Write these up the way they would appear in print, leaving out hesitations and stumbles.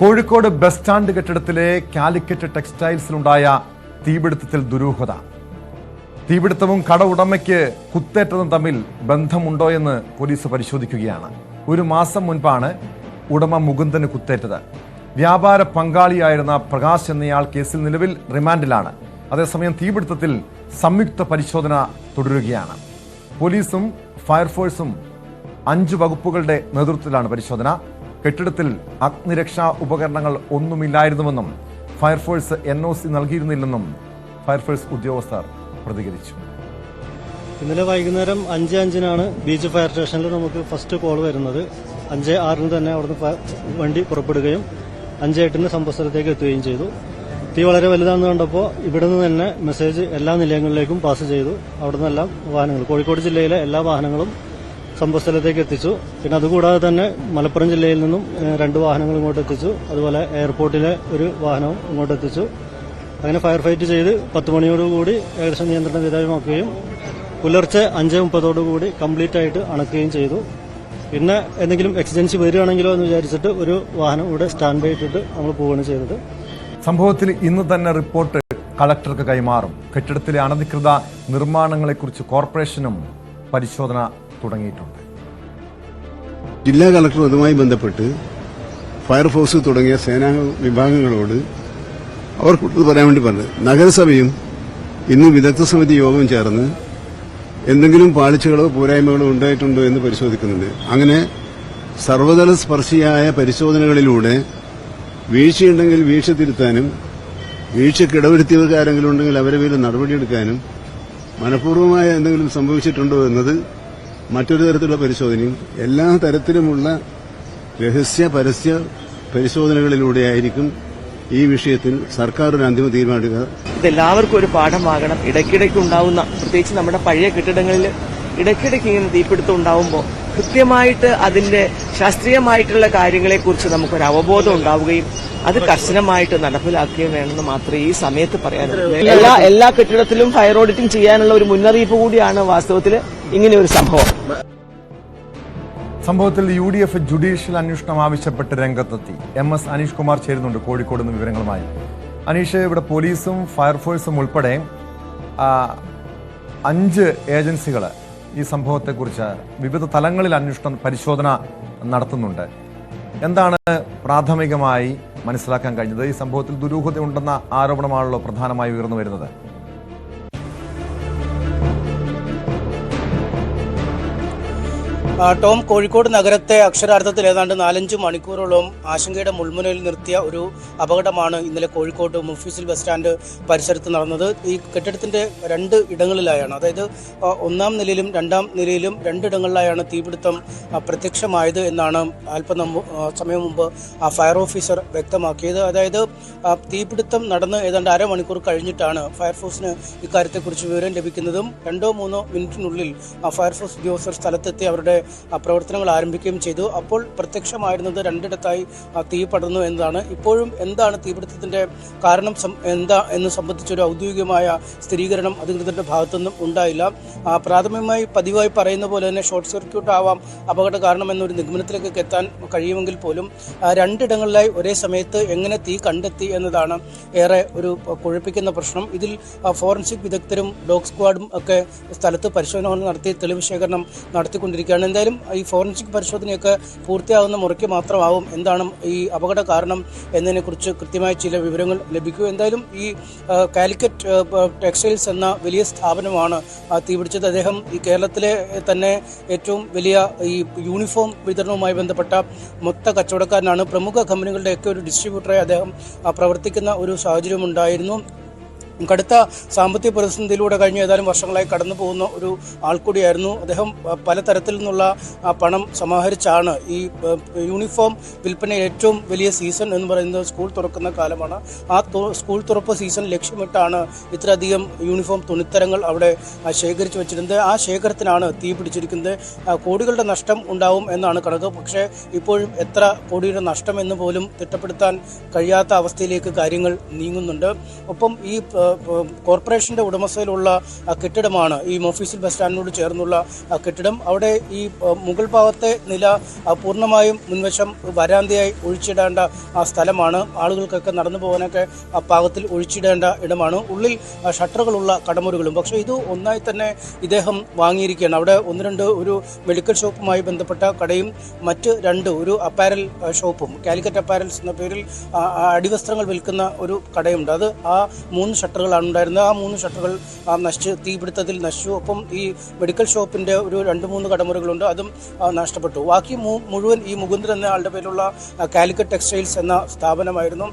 Kozhikode bus stand കെട്ടിടത്തിലെ Calicut ടെക്സ്റ്റൈൽസിലുണ്ടായ തീപിടുത്തത്തിൽ ദുരൂഹത. തീപിടുത്തവും കട ഉടമയ്ക്ക് കുത്തേറ്റതും തമ്മിൽ ബന്ധമുണ്ടോയെന്ന് പോലീസ് പരിശോധിക്കുകയാണ്. ഒരു മാസം മുൻപാണ് ഉടമ മുകുന്ദന് കുത്തേറ്റത്. വ്യാപാര പങ്കാളിയായിരുന്ന പ്രകാശ് എന്നയാൾ കേസിൽ നിലവിൽ റിമാൻഡിലാണ്. അതേസമയം തീപിടുത്തത്തിൽ സംയുക്ത പരിശോധന തുടരുകയാണ്. പോലീസും ഫയർഫോഴ്സും 5 വകുപ്പുകളുടെ നേതൃത്വത്തിലാണ് പരിശോധന. കെട്ടിടത്തിൽ അഗ്നിരക്ഷാ ഉപകരണങ്ങൾ ഒന്നുമില്ലായിരുന്നുവെന്നും ഫയർഫോഴ്സ് NOC നൽകിയിരുന്നില്ലെന്നും ഫയർഫോഴ്സ് ഉദ്യോഗസ്ഥർ പ്രതികരിച്ചു. ഇന്നലെ വൈകുന്നേരം 5:05 ബീച്ച് ഫയർ സ്റ്റേഷനിൽ നമുക്ക് ഫസ്റ്റ് കോൾ വരുന്നത്. 5:06 തന്നെ അവിടുന്ന് വണ്ടി പുറപ്പെടുകയും 5:08 സംഭവസ്ഥലത്തേക്ക് എത്തുകയും ചെയ്തു. തീ വളരെ വലുതാണെന്ന് കണ്ടപ്പോൾ ഇവിടെ നിന്ന് തന്നെ മെസ്സേജ് എല്ലാ നിലയങ്ങളിലേക്കും പാസ് ചെയ്തു. അവിടെ നിന്നെല്ലാം വാഹനങ്ങൾ, കോഴിക്കോട് ജില്ലയിലെ എല്ലാ വാഹനങ്ങളും സംഭവസ്ഥലത്തേക്ക് എത്തിച്ചു. പിന്നെ അതുകൂടാതെ തന്നെ മലപ്പുറം ജില്ലയിൽ നിന്നും 2 വാഹനങ്ങൾ ഇങ്ങോട്ട് എത്തിച്ചു. അതുപോലെ എയർപോർട്ടിലെ ഒരു വാഹനവും ഇങ്ങോട്ട് എത്തിച്ചു. അങ്ങനെ ഫയർ ഫൈറ്റ് ചെയ്ത് 10 മണിയോടുകൂടി ഏകദേശം നിയന്ത്രണ വിധേയമാക്കുകയും പുലർച്ചെ 5:30 കംപ്ലീറ്റ് ആയിട്ട് അണക്കുകയും ചെയ്തു. പിന്നെ എന്തെങ്കിലും എക്സിജൻസി വരികയാണെങ്കിലോ എന്ന് വിചാരിച്ചിട്ട് ഒരു വാഹനം ഇവിടെ സ്റ്റാൻഡ് ബൈ ഇട്ടിട്ട് നമ്മൾ പോവുകയാണ് ചെയ്തത്. സംഭവത്തിൽ ഇന്ന് തന്നെ റിപ്പോർട്ട് കളക്ടർക്ക് കൈമാറും. കെട്ടിടത്തിലെ അനധികൃത നിർമ്മാണങ്ങളെക്കുറിച്ച് കോർപ്പറേഷനും പരിശോധന തുടങ്ങിയിട്ടുണ്ട്. ജില്ലാ കളക്ടർ അതുമായി ബന്ധപ്പെട്ട് ഫയർഫോഴ്സ് തുടങ്ങിയ സേനാ വിഭാഗങ്ങളോട് അവർക്കുള്ളത് പറയാൻ വേണ്ടി പറഞ്ഞത്. നഗരസഭയും ഇന്ന് വിദഗ്ധ സമിതി യോഗം ചേർന്ന് എന്തെങ്കിലും പാളിച്ചകളോ പോരായ്മകളോ ഉണ്ടായിട്ടുണ്ടോ എന്ന് പരിശോധിക്കുന്നുണ്ട്. അങ്ങനെ സർവ്വതല സ്പർശിയായ പരിശോധനകളിലൂടെ വീഴ്ചയുണ്ടെങ്കിൽ വീഴ്ച തിരുത്താനും വീഴ്ചക്കിടവരുത്തിയവർക്ക് ആരെങ്കിലും ഉണ്ടെങ്കിൽ അവരെ പേരിൽ നടപടിയെടുക്കാനും മനഃപൂർവ്വമായ എന്തെങ്കിലും സംഭവിച്ചിട്ടുണ്ടോ എന്നത് മറ്റൊരു തരത്തിലുള്ള പരിശോധനയും എല്ലാ തരത്തിലുമുള്ള രഹസ്യ പരസ്യ പരിശോധനകളിലൂടെയായിരിക്കും ഈ വിഷയത്തിൽ സർക്കാർ ഒരു അന്തിമ തീരുമാനമെടുക്കുക. ഇതെല്ലാവർക്കും ഒരു പാഠമാകണം. ഇടയ്ക്കിടയ്ക്ക് ഉണ്ടാവുന്ന, പ്രത്യേകിച്ച് നമ്മുടെ പഴയ കെട്ടിടങ്ങളിൽ ഇടയ്ക്കിടയ്ക്ക് ഇങ്ങനെ തീപിടുത്തം ഉണ്ടാവുമ്പോൾ കൃത്യമായിട്ട് അതിന്റെ ശാസ്ത്രീയമായിട്ടുള്ള കാര്യങ്ങളെക്കുറിച്ച് നമുക്കൊരു അവബോധം ഉണ്ടാവുകയും അത് കർശനമായിട്ട് നടപ്പിലാക്കുകയും വേണമെന്ന് മാത്രമേ ഈ സമയത്ത് പറയാനുള്ളൂ. എല്ലാ കെട്ടിടത്തിലും ഫയർ ഓഡിറ്റിംഗ് ചെയ്യാനുള്ള ഒരു മുന്നറിയിപ്പ് കൂടിയാണ് വാസ്തവത്തിൽ ഇങ്ങനെ ഒരു സംഭവം. സംഭവത്തിൽ UDF ജുഡീഷ്യൽ അന്വേഷണം ആവശ്യപ്പെട്ട് രംഗത്തെത്തി. MS അനീഷ് കുമാർ ചേരുന്നുണ്ട് കോഴിക്കോട് നിന്ന് വിവരങ്ങളുമായി. അനീഷ്, ഇവിടെ പോലീസും ഫയർഫോഴ്സും ഉൾപ്പെടെ 5 ഏജൻസികൾ ഈ സംഭവത്തെക്കുറിച്ച് വിവിധ തലങ്ങളിൽ പരിശോധന നടത്തുന്നുണ്ട്. എന്താണ് പ്രാഥമികമായി മനസ്സിലാക്കാൻ കഴിഞ്ഞത്? ഈ സംഭവത്തിൽ ദുരൂഹതയുണ്ടെന്ന ആരോപണമാണല്ലോ പ്രധാനമായി ഉയർന്നു വരുന്നത്. ടോം, കോഴിക്കോട് നഗരത്തെ അക്ഷരാർത്ഥത്തിൽ ഏതാണ്ട് 4-5 മണിക്കൂറോളം ആശങ്കയുടെ മുൾമുനയിൽ നിർത്തിയ ഒരു അപകടമാണ് ഇന്നലെ കോഴിക്കോട് മുഫീസിൽ ബസ് സ്റ്റാൻഡ് പരിസരത്ത് നടന്നത്. ഈ കെട്ടിടത്തിന്റെ 2 ഇടങ്ങളിലായാണ്, അതായത് 1-ാം നിലയിലും 2-ാം നിലയിലും 2 ഇടങ്ങളിലായാണ് തീപിടുത്തം പ്രത്യക്ഷമായത് എന്നാണ് സമയം മുമ്പ് ഫയർ ഓഫീസർ വ്യക്തമാക്കിയത്. അതായത് തീപിടുത്തം നടന്ന് ഏതാണ്ട് അരമണിക്കൂർ കഴിഞ്ഞിട്ടാണ് ഫയർഫോഴ്സിന് ഇക്കാര്യത്തെക്കുറിച്ച് വിവരം ലഭിക്കുന്നതും 2-3 മിനിറ്റിനുള്ളിൽ ഫയർഫോഴ്സ് ഉദ്യോഗസ്ഥർ സ്ഥലത്തെത്തി അവരുടെ പ്രവർത്തനങ്ങൾ ആരംഭിക്കുകയും ചെയ്തു. അപ്പോൾ പ്രത്യക്ഷമായിരുന്നത് 2ഇടത്തായി തീ പടർന്നു എന്നതാണ്. ഇപ്പോഴും എന്താണ് തീപിടുത്തത്തിന്റെ കാരണം എന്താ എന്ന് സംബന്ധിച്ചൊരു ഔദ്യോഗികമായ സ്ഥിരീകരണം അധികൃതരുടെ ഭാഗത്തുനിന്നും ഉണ്ടായില്ല. പ്രാഥമികമായി പതിവായി പറയുന്ന പോലെ തന്നെ ഷോർട്ട് സർക്യൂട്ട് ആവാം അപകട കാരണം എന്നൊരു നിഗമനത്തിലേക്ക് എത്താൻ കഴിയുമെങ്കിൽ പോലും 2 ഇടങ്ങളിലായി ഒരേ സമയത്ത് എങ്ങനെ തീ കണ്ടെത്തി എന്നതാണ് ഏറെ ഒരു കുഴപ്പിക്കുന്ന പ്രശ്നം. ഇതിൽ ഫോറൻസിക് വിദഗ്ധരും ഡോഗ് സ്ക്വാഡും ഒക്കെ സ്ഥലത്ത് പരിശോധന നടത്തി തെളിവ് ശേഖരണം നടത്തിക്കൊണ്ടിരിക്കുകയാണ്. എന്തായാലും ഈ ഫോറൻസിക് പരിശോധനയൊക്കെ പൂർത്തിയാകുന്ന മുറയ്ക്ക് മാത്രമാവും എന്താണ് ഈ അപകട കാരണം എന്നതിനെക്കുറിച്ച് കൃത്യമായ ചില വിവരങ്ങൾ ലഭിക്കൂ. എന്തായാലും ഈ കാലിക്കറ്റ് ടെക്സ്റ്റൈൽസ് എന്ന വലിയ സ്ഥാപനമാണ് തീപിടിച്ചത്. അദ്ദേഹം ഈ കേരളത്തിലെ തന്നെ ഏറ്റവും വലിയ ഈ യൂണിഫോം വിതരണവുമായി ബന്ധപ്പെട്ട മൊത്ത കച്ചവടക്കാരനാണ്. പ്രമുഖ കമ്പനികളുടെയൊക്കെ ഒരു ഡിസ്ട്രിബ്യൂട്ടറായി അദ്ദേഹം പ്രവർത്തിക്കുന്ന ഒരു സാഹചര്യം ഉണ്ടായിരുന്നു. കടുത്ത സാമ്പത്തിക പ്രതിസന്ധിയിലൂടെ കഴിഞ്ഞ ഏതാനും വർഷങ്ങളായി കടന്നു പോകുന്ന ഒരു ആൾ കൂടിയായിരുന്നു അദ്ദേഹം. പലതരത്തിൽ നിന്നുള്ള പണം സമാഹരിച്ചാണ് ഈ യൂണിഫോം വിൽപ്പന ഏറ്റവും വലിയ സീസൺ എന്ന് പറയുന്നത് സ്കൂൾ തുറക്കുന്ന കാലമാണ്. ആ സ്കൂൾ തുറപ്പ് സീസൺ ലക്ഷ്യമിട്ടാണ് ഇത്രയധികം യൂണിഫോം തുണിത്തരങ്ങൾ അവിടെ ശേഖരിച്ചു വെച്ചിരുന്നത്. ആ ശേഖരത്തിനാണ് തീ പിടിച്ചിരിക്കുന്നത്. കോടികളുടെ നഷ്ടം ഉണ്ടാവും എന്നാണ് കണക്ക്. പക്ഷേ ഇപ്പോഴും എത്ര കോടിയുടെ നഷ്ടം എന്ന് പോലും തിട്ടപ്പെടുത്താൻ കഴിയാത്ത അവസ്ഥയിലേക്ക് കാര്യങ്ങൾ നീങ്ങുന്നുണ്ട്. ഒപ്പം ഈ കോർപ്പറേഷന്റെ ഉടമസ്ഥയിലുള്ള കെട്ടിടമാണ് ഈ മൊഫീസിൽ ബസ് സ്റ്റാൻഡിനോട് ചേർന്നുള്ള കെട്ടിടം. അവിടെ ഈ മുകൾ ഭാഗത്തെ നില പൂർണ്ണമായും മുൻവശം വരാന്തയായി ഒഴിച്ചിടേണ്ട സ്ഥലമാണ്. ആളുകൾക്കൊക്കെ നടന്നു പോകാനൊക്കെ പാകത്തിൽ ഒഴിച്ചിടേണ്ട ഇടമാണ്. ഉള്ളിൽ ഷട്ടറുകളുള്ള കടമുറികളും. പക്ഷേ ഇത് ഒന്നായി തന്നെ ഇദ്ദേഹം വാങ്ങിയിരിക്കുകയാണ്. അവിടെ ഒന്ന് രണ്ട് ഒരു മെഡിക്കൽ ഷോപ്പുമായി ബന്ധപ്പെട്ട കടയും മറ്റ് രണ്ട് ഒരു അപ്പാരൽ ഷോപ്പും, കാലിക്കറ്റ് അപ്പാരൽസ് എന്ന പേരിൽ അടിവസ്ത്രങ്ങൾ വിൽക്കുന്ന ഒരു കടയുണ്ട്. അത് ആ 3 ഷട്ടറുകളാണ് ഉണ്ടായിരുന്നത്. ആ 3 ഷട്ടറുകൾ നശിച്ച് തീപിടുത്തത്തിൽ നശിച്ചു. ഒപ്പം ഈ മെഡിക്കൽ ഷോപ്പിന്റെ ഒരു 2-3 കടമുറികളുണ്ട്, അതും നഷ്ടപ്പെട്ടു. ബാക്കി മുഴുവൻ ഈ മുകുന്ദൻ എന്ന ആളുടെ പേരിലുള്ള കാലിക്കറ്റ് ടെക്സ്റ്റൈൽസ് എന്ന സ്ഥാപനമായിരുന്നു.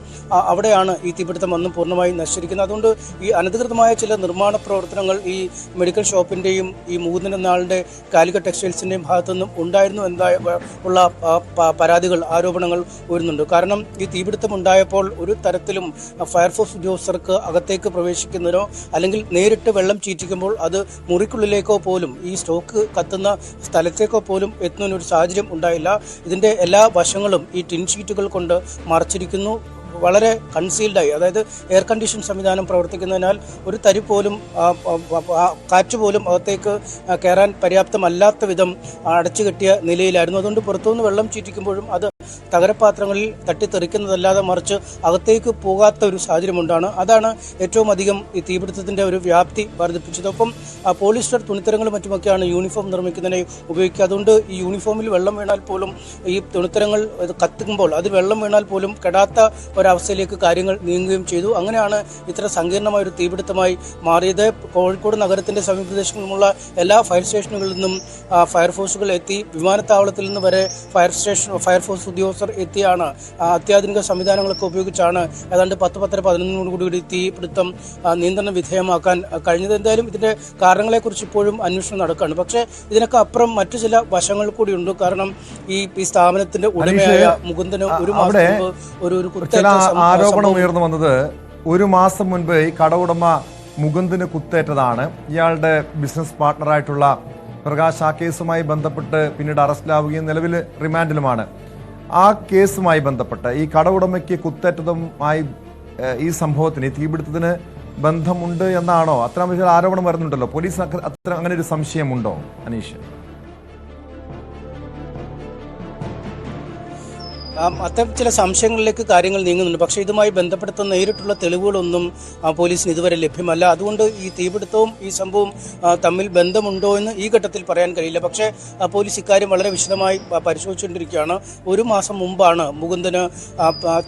അവിടെയാണ് ഈ തീപിടുത്തം വന്നും പൂർണ്ണമായി നശിച്ചിരിക്കുന്നത്. അതുകൊണ്ട് ഈ അനധികൃതമായ ചില നിർമ്മാണ പ്രവർത്തനങ്ങൾ ഈ മെഡിക്കൽ ഷോപ്പിന്റെയും ഈ മുകുന്ദൻ എന്ന ആളുടെ കാലിക്കറ്റ് ടെക്സ്റ്റൈൽസിന്റെയും ഭാഗത്തുനിന്നും ഉണ്ടായിരുന്നു ഉള്ള പരാതികൾ, ആരോപണങ്ങൾ വരുന്നുണ്ട്. കാരണം ഈ തീപിടുത്തം ഉണ്ടായപ്പോൾ ഒരു തരത്തിലും ഫയർഫോഴ്സ് ഉദ്യോഗസ്ഥർക്ക് അകത്തേക്ക് പ്രവേശിക്കുന്നതിനോ അല്ലെങ്കിൽ നേരിട്ട് വെള്ളം ചീറ്റിക്കുമ്പോൾ അത് മുറിക്കുള്ളിലേക്കോ പോലും ഈ സ്റ്റോക്ക് കത്തുന്ന സ്ഥലത്തേക്കോ പോലും എത്തുന്നതിനൊരു സാഹചര്യം ഉണ്ടായില്ല. ഇതിന്റെ എല്ലാ വശങ്ങളും ഈ ടിൻ ഷീറ്റുകൾ കൊണ്ട് മറച്ചിരിക്കുന്നു. വളരെ കൺസീൽഡായി, അതായത് എയർ കണ്ടീഷൻ സംവിധാനം പ്രവർത്തിക്കുന്നതിനാൽ ഒരു തരി പോലും കാറ്റ് പോലും അകത്തേക്ക് കയറാൻ പര്യാപ്തമല്ലാത്ത വിധം അടച്ചു കെട്ടിയ നിലയിലായിരുന്നു. അതുകൊണ്ട് പുറത്തുനിന്ന് വെള്ളം ചീറ്റിക്കുമ്പോഴും അത് തകരപാത്രങ്ങളിൽ തട്ടിത്തെറിക്കുന്നതല്ലാതെ മറിച്ച് അകത്തേക്ക് പോകാത്ത ഒരു സാഹചര്യമുണ്ടാണ്. അതാണ് ഏറ്റവും അധികം ഈ തീപിടുത്തത്തിന്റെ ഒരു വ്യാപ്തി വർദ്ധിപ്പിച്ചത്. ഒപ്പം പോളിസ്റ്റർ തുണിത്തരങ്ങളും മറ്റുമൊക്കെയാണ് യൂണിഫോം നിർമ്മിക്കുന്നതിനെ ഉപയോഗിക്കുക. അതുകൊണ്ട് ഈ യൂണിഫോമിൽ വെള്ളം വീണാൽ പോലും ഈ തുണിത്തരങ്ങൾ കത്തുമ്പോൾ അതിൽ വെള്ളം വീണാൽ പോലും കെടാത്ത ഒരവസ്ഥയിലേക്ക് കാര്യങ്ങൾ നീങ്ങുകയും ചെയ്തു. അങ്ങനെയാണ് ഇത്ര സങ്കീർണമായ ഒരു തീപിടുത്തമായി മാറിയത്. കോഴിക്കോട് നഗരത്തിന്റെ സമീപപ്രദേശങ്ങളിലുള്ള എല്ലാ ഫയർ സ്റ്റേഷനുകളിൽ നിന്നും ഫയർഫോഴ്സുകൾ എത്തി. വിമാനത്താവളത്തിൽ നിന്ന് വരെ ഫയർഫോഴ്സ് ഉദ്യോഗസ്ഥർ എത്തിയാണ് അത്യാധുനിക സംവിധാനങ്ങളൊക്കെ ഉപയോഗിച്ചാണ് ഏതാണ്ട് 10-11 കൂടി തീപിടുത്തം നിയന്ത്രണ വിധേയമാക്കാൻ കഴിഞ്ഞത്. എന്തായാലും ഇതിന്റെ കാരണങ്ങളെക്കുറിച്ച് ഇപ്പോഴും അന്വേഷണം നടക്കുകയാണ്. പക്ഷേ ഇതിനൊക്കെ അപ്പുറം മറ്റു ചില വശങ്ങൾ കൂടിയുണ്ട്. കാരണം ഈ സ്ഥാപനത്തിന്റെ ഉടമയായ മുകുന്ദന് ഒരു മാസം മുമ്പ് ചില ആരോപണം ഉയർന്നു വന്നത്, ഒരു മാസം മുൻപ് ഈ കട ഉടമ മുകുന്ദന് കുത്തേറ്റതാണ്. ഇയാളുടെ ബിസിനസ് പാർട്ണറായിട്ടുള്ള പ്രകാശ് ആ കേസുമായി ബന്ധപ്പെട്ട് പിന്നീട് അറസ്റ്റിലാവുകയും നിലവിൽ റിമാൻഡിലുമാണ്. ആ കേസുമായി ബന്ധപ്പെട്ട് ഈ കട ഉടമയ്ക്ക് കുത്തേറ്റതുമായി ഈ സംഭവത്തിന്, ഈ തീപിടുത്തത്തിന് ബന്ധമുണ്ട് എന്നാണോ? അത്തരം വലിയ ആരോപണം വരുന്നുണ്ടല്ലോ. പോലീസ് അങ്ങനെ ഒരു സംശയമുണ്ടോ അനീഷ്? അത്തരം ചില സംശയങ്ങളിലേക്ക് കാര്യങ്ങൾ നീങ്ങുന്നുണ്ട്. പക്ഷേ ഇതുമായി ബന്ധപ്പെടുത്തുന്ന നേരിട്ടുള്ള തെളിവുകളൊന്നും പോലീസിന് ഇതുവരെ ലഭ്യമല്ല. അതുകൊണ്ട് ഈ തീപിടുത്തവും ഈ സംഭവവും തമ്മിൽ ബന്ധമുണ്ടോ എന്ന് ഈ ഘട്ടത്തിൽ പറയാൻ കഴിയില്ല. പക്ഷേ പോലീസ് ഇക്കാര്യം വളരെ വിശദമായി പരിശോധിച്ചുകൊണ്ടിരിക്കുകയാണ്. ഒരു മാസം മുമ്പാണ് മുകുന്ദന്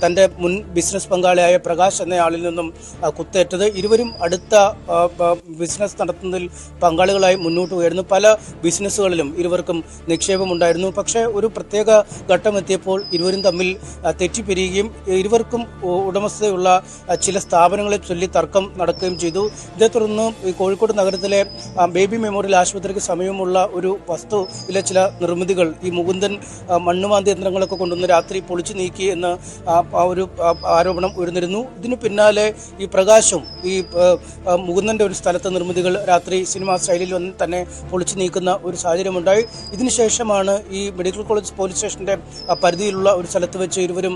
തൻ്റെ മുൻ ബിസിനസ് പങ്കാളിയായ പ്രകാശ് എന്നയാളിൽ നിന്നും കുത്തേറ്റത്. ഇരുവരും അടുത്ത ബിസിനസ് നടത്തുന്നതിൽ പങ്കാളികളായി മുന്നോട്ട് ഉയർന്നു. പല ബിസിനസ്സുകളിലും ഇരുവർക്കും നിക്ഷേപമുണ്ടായിരുന്നു. പക്ഷേ ഒരു പ്രത്യേക ഘട്ടം എത്തിയപ്പോൾ ഇരുവരും തമ്മിൽ തെറ്റിപ്പിരിയുകയും ഇരുവർക്കും ഉടമസ്ഥതയുള്ള ചില സ്ഥാപനങ്ങളെ ചൊല്ലി തർക്കം നടക്കുകയും ചെയ്തു. ഇതേ തുടർന്ന് ഈ കോഴിക്കോട് നഗരത്തിലെ ബേബി മെമ്മോറിയൽ ആശുപത്രിക്ക് സമീപമുള്ള ഒരു വസ്തുവിലെ ചില നിർമ്മിതികൾ ഈ മുകുന്ദൻ മണ്ണുമാന്തി യന്ത്രങ്ങളൊക്കെ കൊണ്ടുവന്ന് രാത്രി പൊളിച്ചു നീക്കി എന്ന് ഒരു ആരോപണം ഉയർന്നിരുന്നു. ഇതിനു പിന്നാലെ ഈ പ്രകാശും ഈ മുകുന്ദന്റെ ഒരു സ്ഥലത്തെ നിർമ്മിതികൾ രാത്രി സിനിമാ സ്റ്റൈലിൽ വന്ന് തന്നെ പൊളിച്ചു നീക്കുന്ന ഒരു സാഹചര്യമുണ്ടായി. ഇതിനുശേഷമാണ് ഈ മെഡിക്കൽ കോളേജ് പോലീസ് സ്റ്റേഷന്റെ പരിധിയിലുള്ള ഒരു സ്ഥലത്ത് വെച്ച് ഇരുവരും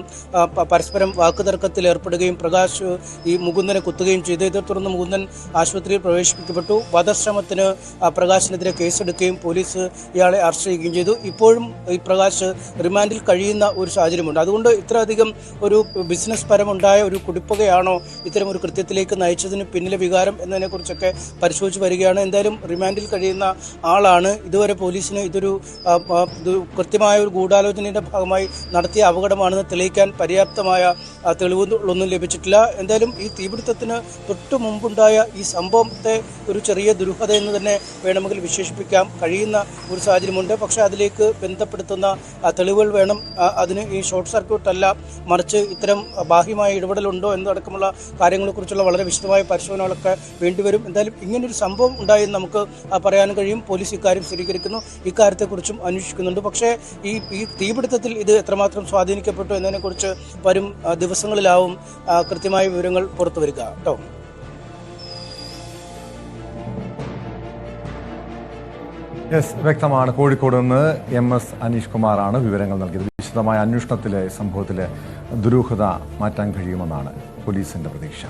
പരസ്പരം വാക്കുതർക്കത്തിൽ ഏർപ്പെടുകയും പ്രകാശ് ഈ മുകുന്ദനെ കുത്തുകയും ചെയ്തു. ഇതേ തുടർന്ന് മുകുന്ദൻ ആശുപത്രിയിൽ പ്രവേശിപ്പിക്കപ്പെട്ടു. വധശ്രമത്തിന് പ്രകാശിനെതിരെ കേസെടുക്കുകയും പോലീസ് ഇയാളെ അറസ്റ്റ് ചെയ്യുകയും ചെയ്തു. ഇപ്പോഴും ഈ പ്രകാശ് റിമാൻഡിൽ കഴിയുന്ന ഒരു സാഹചര്യമുണ്ട്. അതുകൊണ്ട് ഇത്രയധികം ഒരു ബിസിനസ് പരമുണ്ടായ ഒരു കുടിപ്പകയാണോ ഇത്തരം ഒരു കൃത്യത്തിലേക്ക് നയിച്ചതിന് പിന്നിലെ വികാരം എന്നതിനെക്കുറിച്ചൊക്കെ പരിശോധിച്ച് വരികയാണ്. എന്തായാലും റിമാൻഡിൽ കഴിയുന്ന ആളാണ്. ഇതുവരെ പോലീസിന് ഇതൊരു കൃത്യമായ ഒരു ഗൂഢാലോചനയുടെ ഭാഗമായി നടത്തിയ അപകടമാണെന്ന് തെളിയിക്കാൻ പര്യാപ്തമായ തെളിവുകളൊന്നും ലഭിച്ചിട്ടില്ല. എന്തായാലും ഈ തീപിടുത്തത്തിന് തൊട്ടു മുമ്പുണ്ടായ ഈ സംഭവത്തെ ഒരു ചെറിയ ദുരൂഹത എന്ന് തന്നെ വേണമെങ്കിൽ വിശേഷിപ്പിക്കാൻ കഴിയുന്ന ഒരു സാഹചര്യമുണ്ട്. പക്ഷേ അതിലേക്ക് ബന്ധപ്പെടുത്തുന്ന തെളിവുകൾ വേണം. അതിന് ഈ ഷോർട്ട് സർക്യൂട്ട് അല്ല, മറിച്ച് ഇത്തരം ബാഹ്യമായ ഇടപെടലുണ്ടോ എന്നതടക്കമുള്ള കാര്യങ്ങളെക്കുറിച്ചുള്ള വളരെ വിശദമായ പരിശോധനകളൊക്കെ വേണ്ടിവരും. എന്തായാലും ഇങ്ങനൊരു സംഭവം ഉണ്ടായെന്ന് നമുക്ക് പറയാൻ കഴിയും. പോലീസ് ഇക്കാര്യം സ്ഥിരീകരിക്കുന്നു, ഇക്കാര്യത്തെക്കുറിച്ചും അന്വേഷിക്കുന്നുണ്ട്. പക്ഷേ ഈ തീപിടുത്തത്തിൽ ഇത് എത്രമാത്രം സ്വാധീനിക്കപ്പെട്ടു എന്നതിനെക്കുറിച്ച് വരും ദിവസങ്ങളിലാവും കൃത്യമായ വിവരങ്ങൾ പുറത്തു വരിക കേട്ടോ. വ്യക്തമാണ്. കോഴിക്കോട് നിന്ന് MS അനീഷ് കുമാറാണ് വിവരങ്ങൾ നൽകിയത്. വിശദമായ അന്വേഷണത്തിലെ സംഭവത്തിലെ ദുരൂഹത മാറ്റാൻ കഴിയുമെന്നാണ് പോലീസിന്റെ പ്രതീക്ഷ.